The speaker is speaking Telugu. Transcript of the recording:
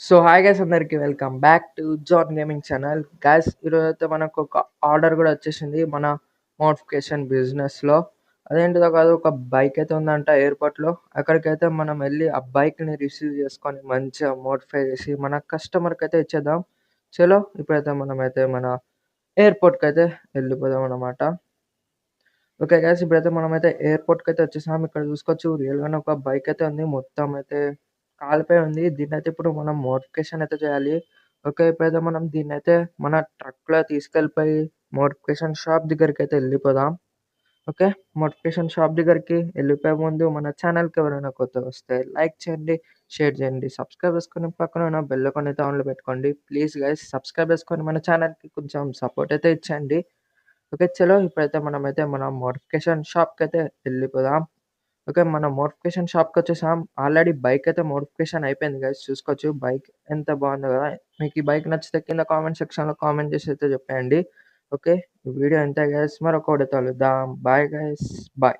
సో హాయ్ గైస్ అందరికి welcome back to John gaming channel. Guys ఈరోజైతే మనకు ఒక ఆర్డర్ కూడా వచ్చేసింది మన మోడిఫికేషన్ బిజినెస్లో. అదేంటిదో కాదు, ఒక బైక్ అయితే ఉందంట ఎయిర్పోర్ట్లో. అక్కడికైతే మనం వెళ్ళి ఆ బైక్ని రిసీవ్ చేసుకొని మంచిగా మోడిఫై చేసి మన కస్టమర్కి అయితే ఇచ్చేద్దాం. చలో ఇప్పుడైతే మనమైతే మన ఎయిర్పోర్ట్కి అయితే వెళ్ళిపోదాం అన్నమాట. ఓకే గైస్, ఇప్పుడైతే మనమైతే ఎయిర్పోర్ట్కి అయితే వచ్చేసాం. ఇక్కడ చూసుకోవచ్చు రియల్గానే ఒక బైక్ అయితే ఉంది, మొత్తం అయితే కాలిపోయి ఉంది. దీన్నైతే ఇప్పుడు మనం మోడిఫికేషన్ అయితే చేయాలి. ఓకే, ఇప్పుడైతే మనం దీన్నైతే మన ట్రక్‌లో తీసుకెళ్ళిపోయి మోడిఫికేషన్ షాప్ దగ్గరికైతే వెళ్ళిపోదాం. ఓకే, మోడిఫికేషన్ షాప్ దగ్గరికి వెళ్ళిపోయే ముందు మన ఛానల్‌కి ఎవరైనా కొత్తగా వస్తే లైక్ చేయండి, షేర్ చేయండి, సబ్స్క్రైబ్ చేసుకొని పక్కన ఉన్న బెల్ ఐకాన్ అయితే ఆన్‌లో పెట్టుకోండి. ప్లీజ్ గైస్ సబ్స్క్రైబ్ చేసుకొని మన ఛానల్‌కి కొంచెం సపోర్ట్ అయితే ఇచ్చేయండి. ఓకే, చలో ఇప్పుడైతే మనమైతే మన మోడిఫికేషన్ షాప్‌కైతే వెళ్ళిపోదాం. ఓకే, మనం మోడిఫికేషన్ షాప్‌కొచ్చేసాం. ఆల్రెడీ బైక్ అయితే మోడిఫికేషన్ అయిపోయింది గైస్, చూసుకోవచ్చు బైక్ ఎంత బాగుందో కదా! మీకు ఈ బైక్ నచ్చితే కింద కామెంట్ సెక్షన్‌లో కామెంట్ చేసి అయితే చెప్పేయండి. ఓకే, ఈ వీడియో ఇంతే గైస్, మరొక వీడియోతో కలుద్దాం. Bye guys, bye.